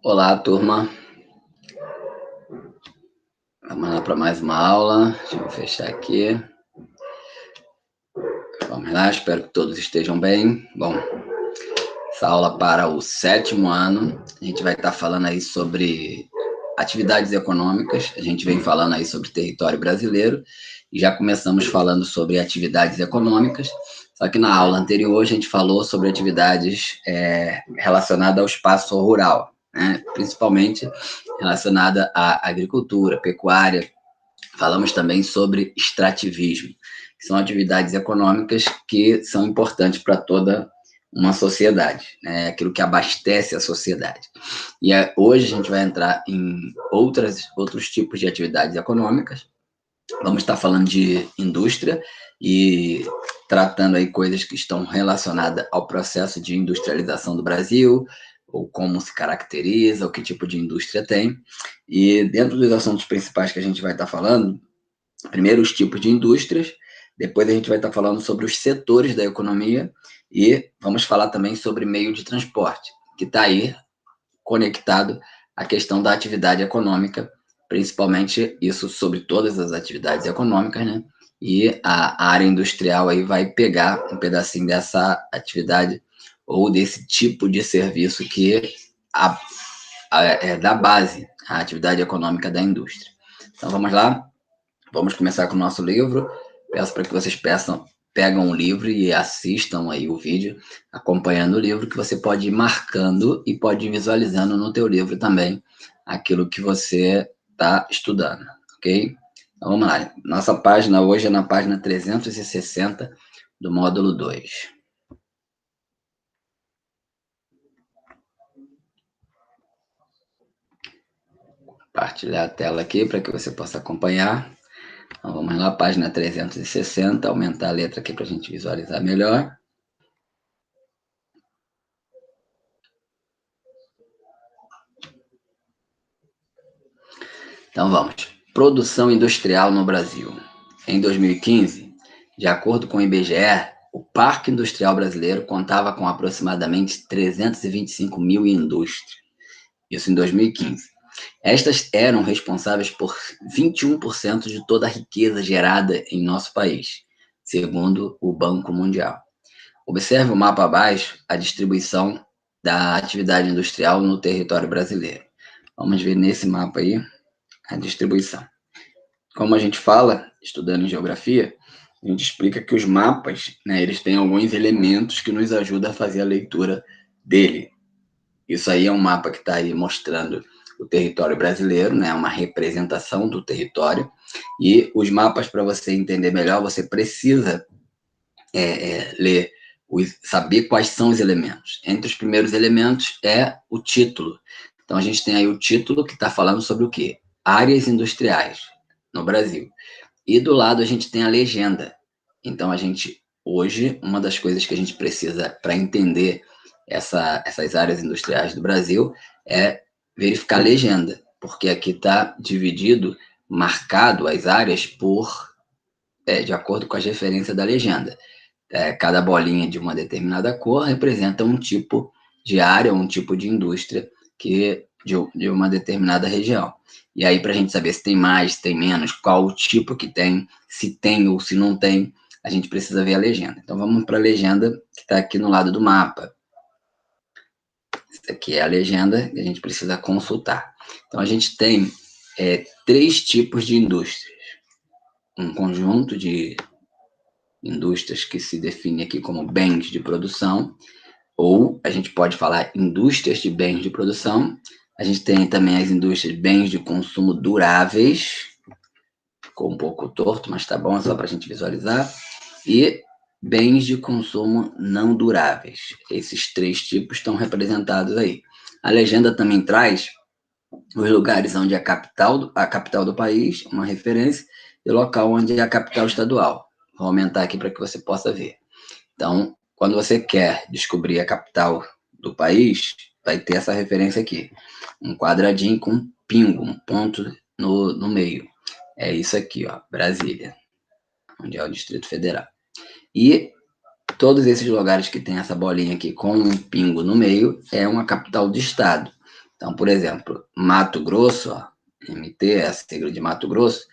Olá, turma. Vamos lá para mais uma aula. Deixa eu fechar aqui. Vamos lá, espero que todos estejam bem. Bom, essa aula para o 7º ano. A gente vai estar falando aí sobre atividades econômicas. A gente vem falando aí sobre território brasileiro e já começamos falando sobre atividades econômicas. Só que na aula anterior a gente falou sobre atividades relacionadas ao espaço rural, né? Principalmente relacionada à agricultura, pecuária. Falamos também sobre extrativismo, que são atividades econômicas que são importantes para toda uma sociedade, né? Aquilo que abastece a sociedade. E hoje a gente vai entrar em outros tipos de atividades econômicas. Vamos estar falando de indústria e tratando aí coisas que estão relacionadas ao processo de industrialização do Brasil, ou como se caracteriza, o que tipo de indústria tem. E dentro dos assuntos principais que a gente vai estar falando, primeiro os tipos de indústrias, depois a gente vai estar falando sobre os setores da economia e vamos falar também sobre meio de transporte, que está aí conectado à questão da atividade econômica, principalmente isso sobre todas as atividades econômicas, né? E a área industrial aí vai pegar um pedacinho dessa atividade ou desse tipo de serviço que é da base à atividade econômica da indústria. Então vamos lá, vamos começar com o nosso livro. Peço para que vocês pegam o livro e assistam aí o vídeo, acompanhando o livro, que você pode ir marcando e pode ir visualizando no teu livro também aquilo que você está estudando, ok? Então vamos lá. Nossa página hoje é na página 360 do módulo 2. Compartilhar a tela aqui para que você possa acompanhar. Então vamos lá, página 360, aumentar a letra aqui para a gente visualizar melhor. Então vamos. Produção industrial no Brasil. Em 2015, de acordo com o IBGE, o Parque Industrial Brasileiro contava com aproximadamente 325 mil indústrias. Isso em 2015. Estas eram responsáveis por 21% de toda a riqueza gerada em nosso país, segundo o Banco Mundial. Observe o mapa abaixo, a distribuição da atividade industrial no território brasileiro. Vamos ver nesse mapa aí a distribuição. Como a gente fala, estudando em geografia, a gente explica que os mapas, né, eles têm alguns elementos que nos ajudam a fazer a leitura dele. Isso aí é um mapa que está aí mostrando o território brasileiro, né, uma representação do território. E os mapas, para você entender melhor, você precisa ler, saber quais são os elementos. Entre os primeiros elementos é o título. Então a gente tem aí o título que está falando sobre o quê? Áreas industriais no Brasil. E do lado a gente tem a legenda. Então a gente, hoje, uma das coisas que a gente precisa para entender essas áreas industriais do Brasil é verificar a legenda, porque aqui está dividido, marcado as áreas de acordo com as referências da legenda. Cada bolinha de uma determinada cor representa um tipo de área, um tipo de indústria de uma determinada região. E aí, para a gente saber se tem mais, se tem menos, qual o tipo que tem, se tem ou se não tem, a gente precisa ver a legenda. Então, vamos para a legenda que está aqui no lado do mapa. Essa aqui é a legenda que a gente precisa consultar. Então, a gente tem 3 tipos de indústrias. Um conjunto de indústrias que se define aqui como bens de produção, ou a gente pode falar indústrias de bens de produção. A gente tem também as indústrias de bens de consumo duráveis, ficou um pouco torto, mas tá bom, é só para a gente visualizar, e bens de consumo não duráveis. Esses 3 tipos estão representados aí. A legenda também traz os lugares onde é a capital do país, uma referência, e o local onde é a capital estadual. Vou aumentar aqui para que você possa ver. Então, quando você quer descobrir a capital do país, vai ter essa referência aqui. Um quadradinho com um pingo, um ponto no meio. É isso aqui, ó, Brasília, onde é o Distrito Federal. E todos esses lugares que tem essa bolinha aqui com um pingo no meio é uma capital do estado. Então, por exemplo, Mato Grosso, ó, MT, é a sigla de Mato Grosso,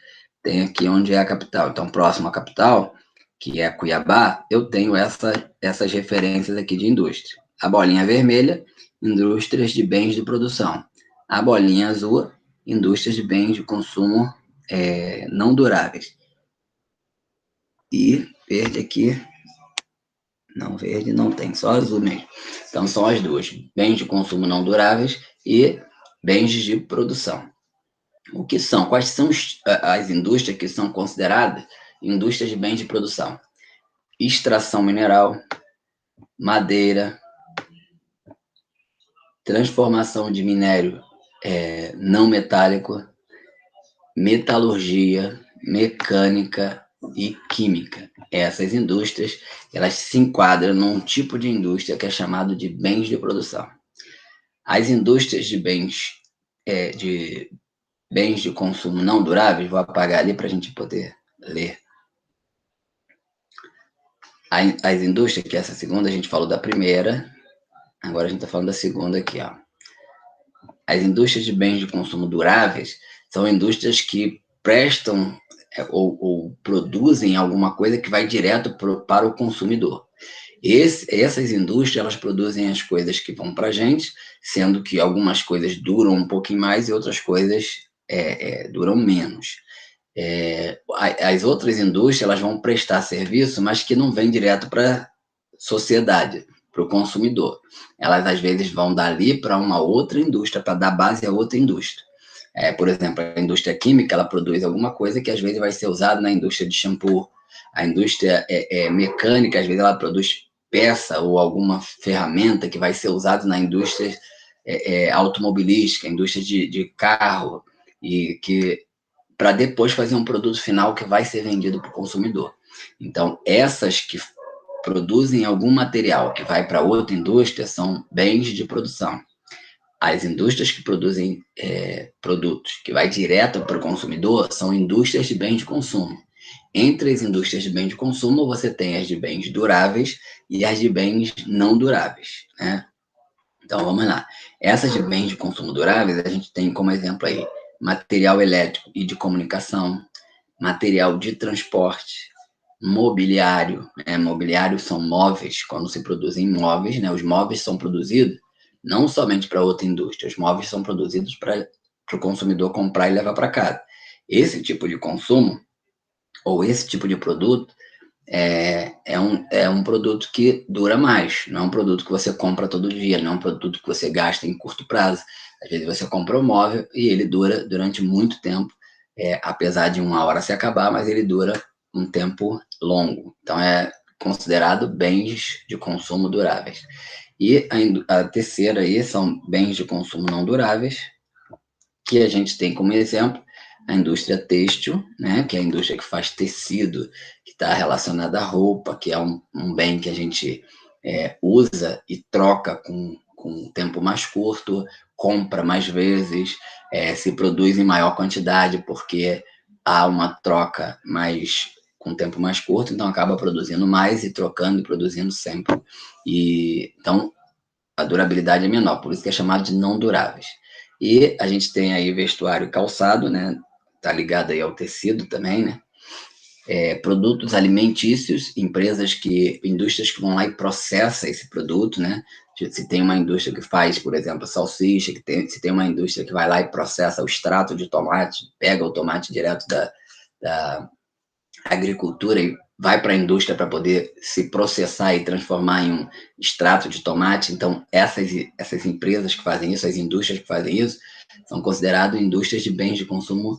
tem aqui onde é a capital. Então, próximo à capital, que é Cuiabá, eu tenho essas referências aqui de indústria. A bolinha vermelha, indústrias de bens de produção. A bolinha azul, indústrias de bens de consumo não duráveis. E verde aqui, não, verde não tem, só azul mesmo. Então, são as duas, bens de consumo não duráveis e bens de produção. O que são? Quais são as indústrias que são consideradas indústrias de bens de produção? Extração mineral, madeira, transformação de minério não metálico, metalurgia, mecânica e química. Essas indústrias, elas se enquadram num tipo de indústria que é chamado de bens de produção. As indústrias de bens de consumo não duráveis, vou apagar ali para a gente poder ler. As indústrias, que é essa segunda, a gente falou da primeira, agora a gente está falando da segunda aqui, ó. As indústrias de bens de consumo duráveis são indústrias que prestam ou produzem alguma coisa que vai direto para o consumidor. Essas indústrias, elas produzem as coisas que vão para a gente, sendo que algumas coisas duram um pouquinho mais e outras coisas duram menos. As outras indústrias, elas vão prestar serviço, mas que não vem direto para a sociedade, para o consumidor. Elas, às vezes, vão dali para uma outra indústria, para dar base a outra indústria. Por exemplo, a indústria química, ela produz alguma coisa que, às vezes, vai ser usada na indústria de shampoo. A indústria mecânica, às vezes, ela produz peça ou alguma ferramenta que vai ser usada na indústria automobilística, indústria de carro, e que para depois fazer um produto final que vai ser vendido para o consumidor. Então, essas que produzem algum material que vai para outra indústria são bens de produção. As indústrias que produzem produtos que vai direto para o consumidor são indústrias de bens de consumo. Entre as indústrias de bens de consumo, você tem as de bens duráveis e as de bens não duráveis, né? Então, vamos lá. Essas de bens de consumo duráveis, a gente tem como exemplo aí material elétrico e de comunicação, material de transporte, mobiliário. Mobiliário são móveis, quando se produzem móveis, né? Os móveis são produzidos não somente para outra indústria, os móveis são produzidos para o consumidor comprar e levar para casa. Esse tipo de consumo, ou esse tipo de produto, é um produto que dura mais, não é um produto que você compra todo dia, não é um produto que você gasta em curto prazo. Às vezes você compra um móvel e ele dura durante muito tempo, apesar de uma hora se acabar, mas ele dura um tempo longo. Então, é considerado bens de consumo duráveis. E a terceira aí são bens de consumo não duráveis, que a gente tem como exemplo a indústria têxtil, né, que é a indústria que faz tecido, que está relacionada à roupa, que é um bem que a gente usa e troca com um tempo mais curto, compra mais vezes, se produz em maior quantidade, porque há uma troca com um tempo mais curto, então acaba produzindo mais e trocando e produzindo sempre. Então, a durabilidade é menor, por isso que é chamado de não duráveis. E a gente tem aí vestuário e calçado, né? Tá ligado aí ao tecido também, né? Produtos alimentícios, indústrias que vão lá e processam esse produto, né? Se tem uma indústria que faz, por exemplo, salsicha, se tem uma indústria que vai lá e processa o extrato de tomate, pega o tomate direto da agricultura e vai para a indústria para poder se processar e transformar em um extrato de tomate. Então, essas empresas que fazem isso, as indústrias que fazem isso, são consideradas indústrias de bens de consumo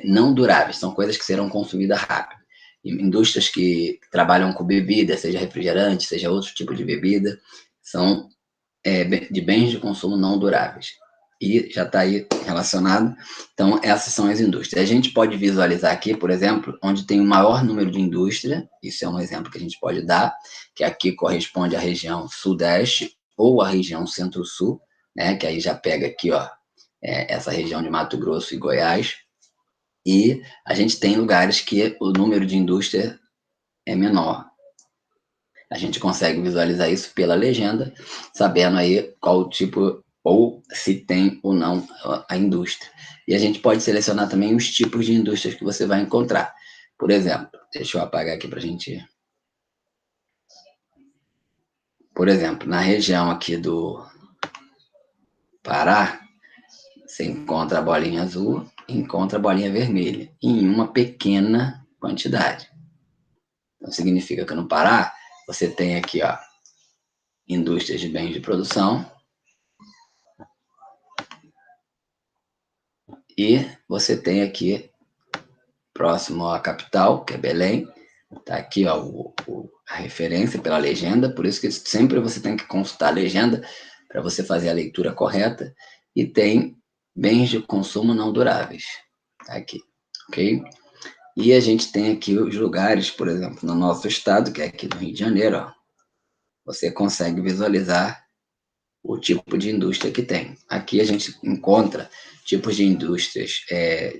não duráveis, são coisas que serão consumidas rápido. Indústrias que trabalham com bebida, seja refrigerante, seja outro tipo de bebida, são de bens de consumo não duráveis. E já está aí relacionado. Então, essas são as indústrias. A gente pode visualizar aqui, por exemplo, onde tem o maior número de indústria, isso é um exemplo que a gente pode dar, que aqui corresponde à região sudeste ou à região centro-sul, né, que aí já pega aqui, ó, essa região de Mato Grosso e Goiás, e a gente tem lugares que o número de indústria é menor. A gente consegue visualizar isso pela legenda, sabendo aí qual o tipo ou se tem ou não a indústria. E a gente pode selecionar também os tipos de indústrias que você vai encontrar. Por exemplo, deixa eu apagar aqui para a gente. Por exemplo, na região aqui do Pará, você encontra a bolinha azul e encontra a bolinha vermelha, em uma pequena quantidade. Então, significa que no Pará, você tem aqui, ó, indústrias de bens de produção, e você tem aqui, próximo à capital, que é Belém, tá aqui, ó, a referência pela legenda, por isso que sempre você tem que consultar a legenda para você fazer a leitura correta, e tem bens de consumo não duráveis, tá aqui, ok? E a gente tem aqui os lugares, por exemplo, no nosso estado, que é aqui no Rio de Janeiro, ó, você consegue visualizar o tipo de indústria que tem. Aqui a gente encontra tipos de indústrias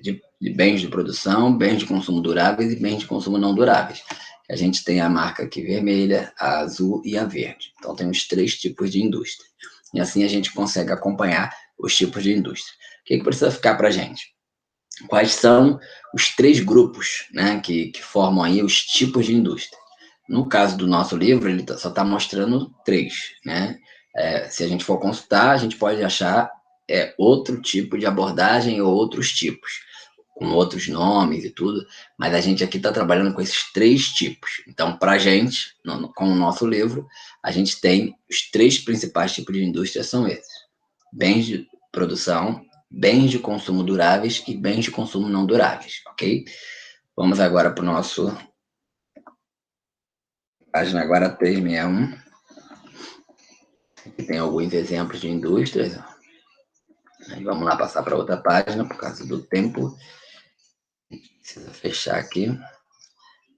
de bens de produção, bens de consumo duráveis e bens de consumo não duráveis. A gente tem a marca aqui vermelha, a azul e a verde. Então tem os 3 tipos de indústria. E assim a gente consegue acompanhar os tipos de indústria. O que precisa ficar para a gente? Quais são os 3 grupos, né, que formam aí os tipos de indústria? No caso do nosso livro, ele só está mostrando 3, né? Se a gente for consultar, a gente pode achar outro tipo de abordagem ou outros tipos, com outros nomes e tudo, mas a gente aqui está trabalhando com esses 3 tipos. Então, para a gente, com o nosso livro, a gente tem os 3 principais tipos de indústria são esses: bens de produção, bens de consumo duráveis e bens de consumo não duráveis, ok? Vamos agora para o nosso página agora 361, que tem alguns exemplos de indústrias. Aí vamos lá passar para outra página por causa do tempo. Precisa fechar aqui.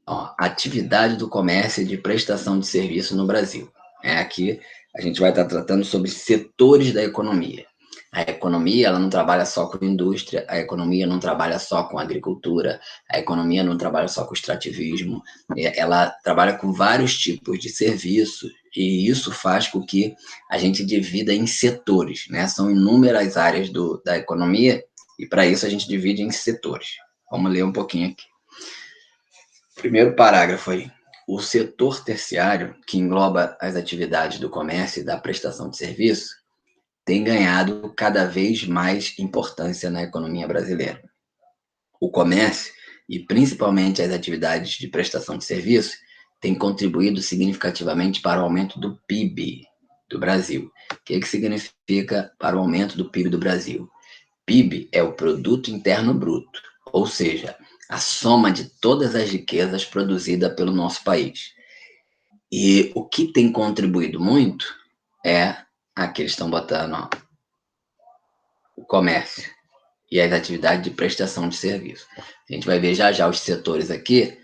Ó, atividade do comércio e de prestação de serviço no Brasil. Aqui a gente vai estar tratando sobre setores da economia. A economia, ela não trabalha só com indústria, a economia não trabalha só com agricultura, a economia não trabalha só com extrativismo, ela trabalha com vários tipos de serviço, e isso faz com que a gente divida em setores, né? São inúmeras áreas da economia, e para isso a gente divide em setores. Vamos ler um pouquinho aqui. Primeiro parágrafo aí. O setor terciário, que engloba as atividades do comércio e da prestação de serviço, tem ganhado cada vez mais importância na economia brasileira. O comércio, e principalmente as atividades de prestação de serviço, têm contribuído significativamente para o aumento do PIB do Brasil. O que significa para o aumento do PIB do Brasil? PIB é o Produto Interno Bruto, ou seja, a soma de todas as riquezas produzidas pelo nosso país. E o que tem contribuído muito é, aqui eles estão botando, ó, o comércio e as atividades de prestação de serviço. A gente vai ver já já os setores aqui.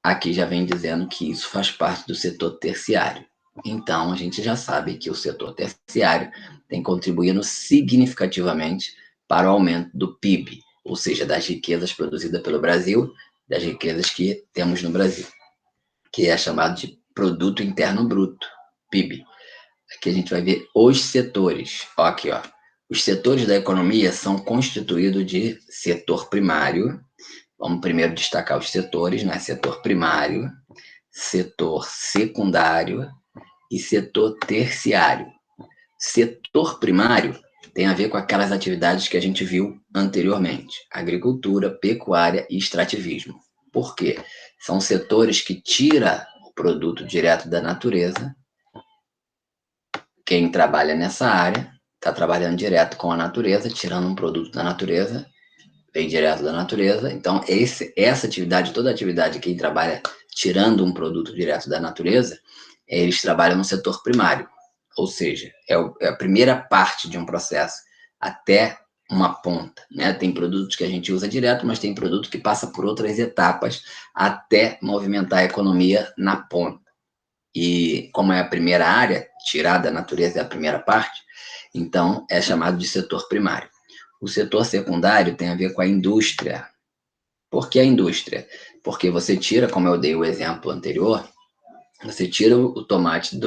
Aqui já vem dizendo que isso faz parte do setor terciário. Então, a gente já sabe que o setor terciário tem contribuído significativamente para o aumento do PIB, ou seja, das riquezas produzidas pelo Brasil, das riquezas que temos no Brasil, que é chamado de Produto Interno Bruto, PIB. Aqui a gente vai ver os setores. Ó, aqui, ó. Os setores da economia são constituídos de setor primário. Vamos primeiro destacar os setores, né? Setor primário, setor secundário e setor terciário. Setor primário tem a ver com aquelas atividades que a gente viu anteriormente: agricultura, pecuária e extrativismo. Por quê? São setores que tiram o produto direto da natureza. Quem trabalha nessa área está trabalhando direto com a natureza, tirando um produto da natureza, vem direto da natureza. Então, essa atividade, toda atividade, quem trabalha tirando um produto direto da natureza, eles trabalham no setor primário, ou seja, é a primeira parte de um processo até uma ponta, né? Tem produtos que a gente usa direto, mas tem produto que passa por outras etapas até movimentar a economia na ponta. E como é a primeira área, tirar da natureza é a primeira parte, então é chamado de setor primário. O setor secundário tem a ver com a indústria. Por que a indústria? Porque você tira, como eu dei o exemplo anterior, você tira o tomate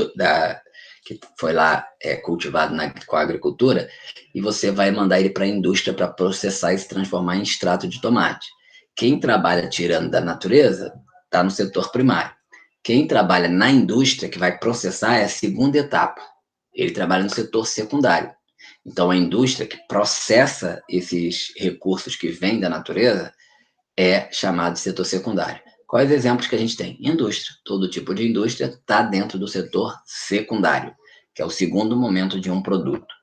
que foi lá cultivado com a agricultura, e você vai mandar ele para a indústria para processar e se transformar em extrato de tomate. Quem trabalha tirando da natureza está no setor primário. Quem trabalha na indústria, que vai processar, é a segunda etapa. Ele trabalha no setor secundário. Então, a indústria que processa esses recursos que vêm da natureza é chamado de setor secundário. Quais exemplos que a gente tem? Indústria. Todo tipo de indústria está dentro do setor secundário, que é o segundo momento de um produto.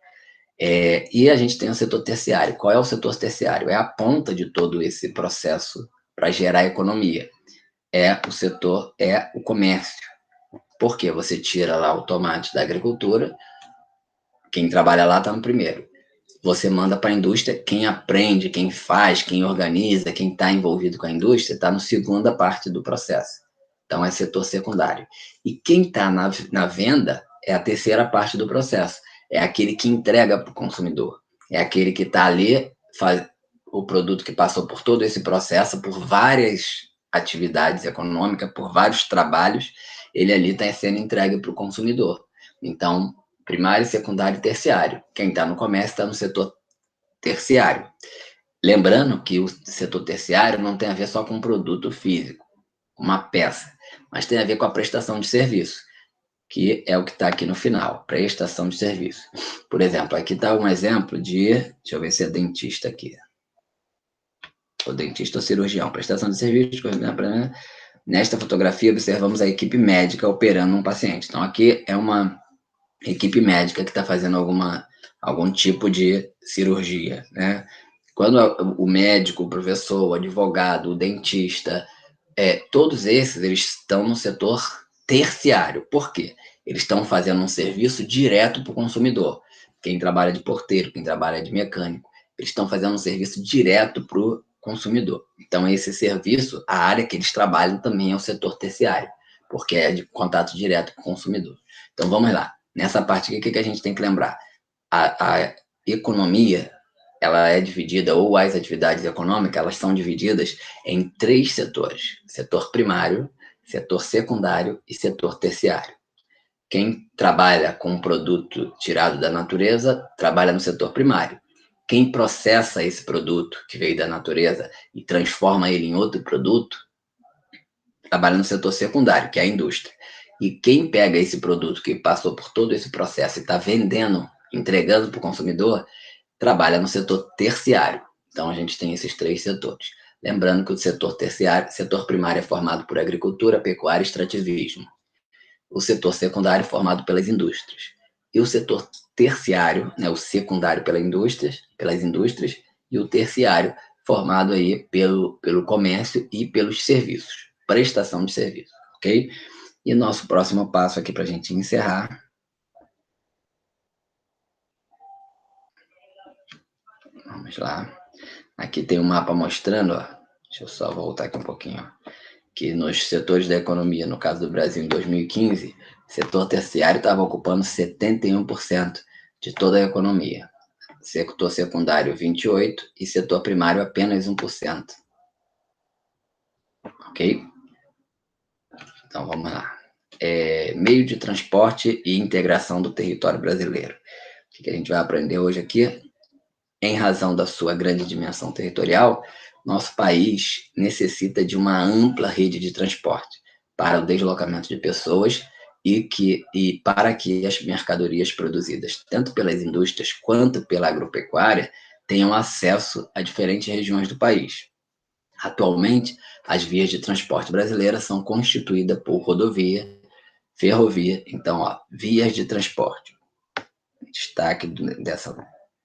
E a gente tem o setor terciário. Qual é o setor terciário? É a ponta de todo esse processo para gerar economia. É o comércio. Por quê? Você tira lá o tomate da agricultura, quem trabalha lá está no primeiro. Você manda para a indústria, quem aprende, quem faz, quem organiza, quem está envolvido com a indústria, está na segunda parte do processo. Então, é setor secundário. E quem está na venda é a terceira parte do processo. É aquele que entrega para o consumidor. É aquele que está ali, faz o produto que passou por todo esse processo, por várias atividades econômicas, por vários trabalhos, ele ali está sendo entregue para o consumidor. Então, primário, secundário e terciário. Quem está no comércio está no setor terciário. Lembrando que o setor terciário não tem a ver só com um produto físico, uma peça, mas tem a ver com a prestação de serviço, que é o que está aqui no final, prestação de serviço. Por exemplo, aqui está um exemplo deixa eu ver se é dentista aqui. O dentista ou cirurgião, prestação de serviço. Nesta fotografia, observamos a equipe médica operando um paciente. Então, aqui é uma equipe médica que está fazendo algum tipo de cirurgia, né? Quando o médico, o professor, o advogado, o dentista, todos esses, eles estão no setor terciário. Por quê? Eles estão fazendo um serviço direto para o consumidor. Quem trabalha de porteiro, quem trabalha de mecânico, eles estão fazendo um serviço direto para o consumidor. Então, esse serviço, a área que eles trabalham também é o setor terciário, porque é de contato direto com o consumidor. Então, vamos lá. Nessa parte aqui, o que a gente tem que lembrar? A economia, ela é dividida, ou as atividades econômicas, elas são divididas em 3 setores: setor primário, setor secundário e setor terciário. Quem trabalha com um produto tirado da natureza, trabalha no setor primário. Quem processa esse produto que veio da natureza e transforma ele em outro produto, trabalha no setor secundário, que é a indústria. E quem pega esse produto que passou por todo esse processo e está vendendo, entregando para o consumidor, trabalha no setor terciário. Então, a gente tem esses 3 setores. Lembrando que o setor terciário, setor primário é formado por agricultura, pecuária e extrativismo. O setor secundário é formado pelas indústrias. E o setor terciário, né, o secundário pelas indústrias, e o terciário formado aí pelo comércio e pelos serviços, prestação de serviço, ok? E nosso próximo passo aqui para a gente encerrar. Vamos lá. Aqui tem um mapa mostrando, ó, deixa eu só voltar aqui um pouquinho, ó, que nos setores da economia, no caso do Brasil, em 2015, o setor terciário estava ocupando 71% de toda a economia. Setor secundário, 28%, e setor primário, apenas 1%. Ok? Então, vamos lá. Meio de transporte e integração do território brasileiro. O que a gente vai aprender hoje aqui? Em razão da sua grande dimensão territorial, nosso país necessita de uma ampla rede de transporte para o deslocamento de pessoas e para que as mercadorias produzidas tanto pelas indústrias quanto pela agropecuária tenham acesso a diferentes regiões do país. Atualmente, as vias de transporte brasileiras são constituídas por rodovia, ferrovia, então, ó, vias de transporte. Destaque dessa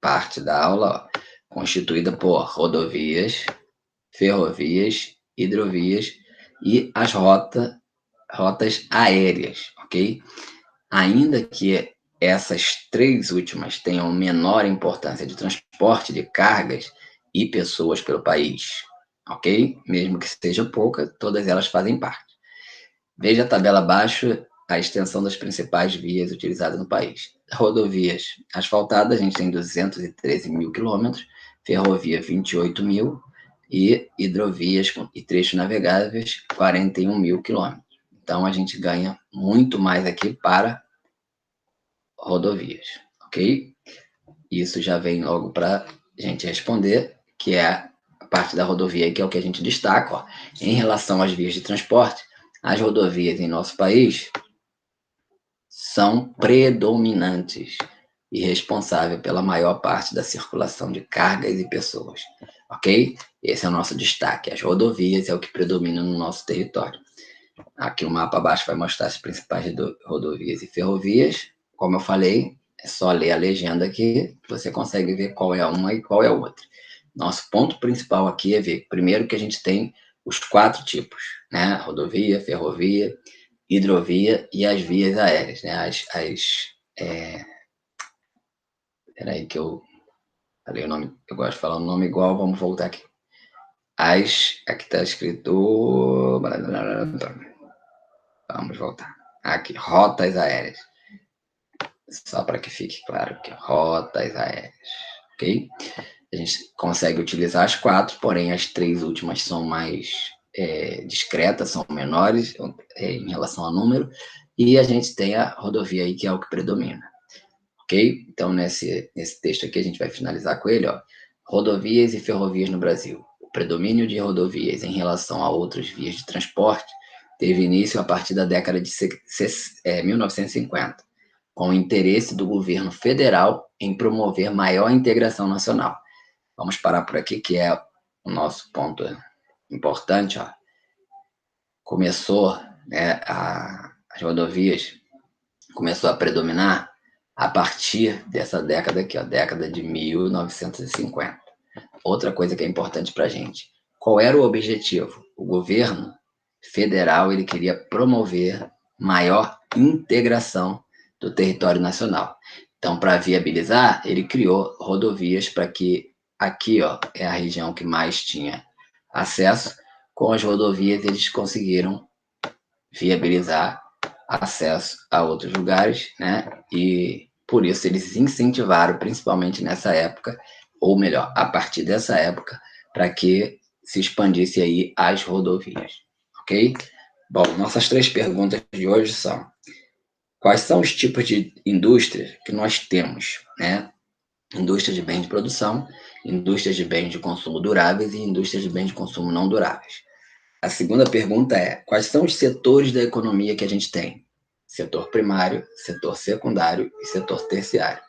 parte da aula, ó, constituída por rodovias, ferrovias, hidrovias e as rotas aéreas, ok? Ainda que essas 3 últimas tenham menor importância de transporte de cargas e pessoas pelo país, ok? Mesmo que seja pouca, todas elas fazem parte. Veja a tabela abaixo a extensão das principais vias utilizadas no país. Rodovias asfaltadas, a gente tem 213 mil quilômetros, ferrovia 28 mil e hidrovias e trechos navegáveis 41 mil quilômetros. Então, a gente ganha muito mais aqui para rodovias, ok? Isso já vem logo para a gente responder, que é a parte da rodovia, que é o que a gente destaca. Ó. Em relação às vias de transporte, as rodovias em nosso país são predominantes e responsáveis pela maior parte da circulação de cargas e pessoas, ok? Esse é o nosso destaque. As rodovias é o que predomina no nosso território. Aqui o mapa abaixo vai mostrar as principais rodovias e ferrovias. Como eu falei, é só ler a legenda aqui, que você consegue ver qual é uma e qual é a outra. Nosso ponto principal aqui é ver, primeiro, que a gente tem os 4 tipos, né? Rodovia, ferrovia, hidrovia e as vias aéreas, né? Peraí que eu falei o nome, eu gosto de falar o nome igual, vamos voltar aqui. Aqui está escrito... Vamos voltar. Aqui, rotas aéreas. Só para que fique claro que rotas aéreas, ok? A gente consegue utilizar as 4, porém as 3 últimas são mais discretas, são menores em relação ao número, e a gente tem a rodovia aí que é o que predomina, ok? Então nesse texto aqui a gente vai finalizar com ele, ó. Rodovias e ferrovias no Brasil. O predomínio de rodovias em relação a outras vias de transporte teve início a partir da década de 1950, com o interesse do governo federal em promover maior integração nacional. Vamos parar por aqui, que é o nosso ponto importante. Ó. Começou, né, as rodovias começou a predominar a partir dessa década aqui, ó, década de 1950. Outra coisa que é importante para a gente, qual era o objetivo? O governo federal ele queria promover maior integração do território nacional. Então, para viabilizar, ele criou rodovias para que aqui, ó, é a região que mais tinha acesso. Com as rodovias, eles conseguiram viabilizar acesso a outros lugares, né? E por isso eles incentivaram, principalmente nessa época, ou melhor, a partir dessa época, para que se expandisse aí as rodovias, ok? Bom, nossas 3 perguntas de hoje são: quais são os tipos de indústrias que nós temos, né? Indústria de bens de produção, indústrias de bens de consumo duráveis e indústrias de bens de consumo não duráveis. A segunda pergunta é: quais são os setores da economia que a gente tem? Setor primário, setor secundário e setor terciário.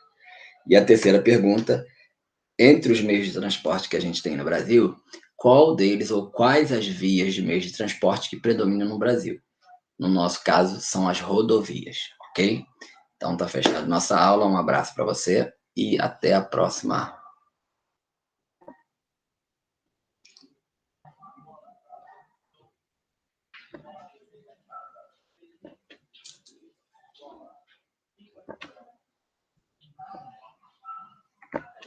E a terceira pergunta: entre os meios de transporte que a gente tem no Brasil, qual deles ou quais as vias de meios de transporte que predominam no Brasil? No nosso caso, são as rodovias, ok? Então, tá fechado nossa aula. Um abraço para você e até a próxima.